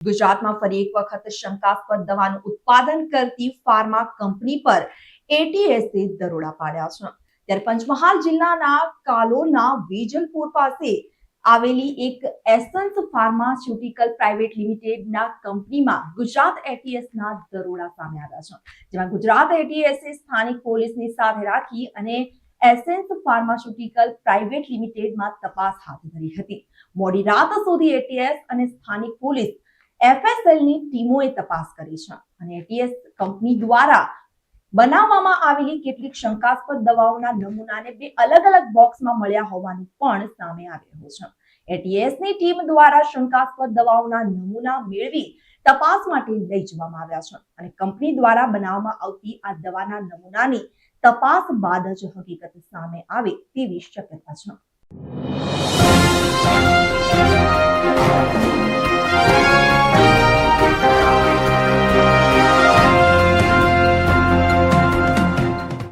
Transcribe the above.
ગુજરાતમાં ફરી એક વખત શંકાસ્પદ દવાનું ઉત્પાદન કરતી ફાર્મા કંપની પર એટીએસે દરોડા પાડ્યા છે. ત્યારે પંચમહાલ જિલ્લાના કાલોલના વેજલપુર પાસે આવેલી એક એસન્સ ફાર્માસ્યુટિકલ પ્રાઇવેટ લિમિટેડના કંપનીમાં ગુજરાત એટીએસના દરોડા સામે આવ્યા છે. જેમાં ગુજરાત એટીએસે સ્થાનિક પોલીસની સાથે રાખી અને એસેન્સ ફાર્માસ્યુટિકલ પ્રાઇવેટ લિમિટેડમાં તપાસ હાથ ધરી હતી. મોડી રાત સુધી એટીએસ અને સ્થાનિક પોલીસ એફએસએલની ટીમોએ તપાસ કરી છે અને એટીએસ કંપની દ્વારા બનાવવામાં આવેલી કેટલીક શંકાસ્પદ દવાઓના નમૂનાને બે અલગ અલગ બોક્સમાં મળ્યા હોવાનું પણ સામે આવી રહ્યું છે. એટીએસની ટીમ દ્વારા શંકાસ્પદ દવાઓના નમૂના મેળવી તપાસ માટે લઈ જવામાં આવ્યા છે અને કંપની દ્વારા બનાવવામાં આવતી આ દવાના નમૂનાની તપાસ બાદ જ હકીકત સામે આવે તેવી શક્યતા છે.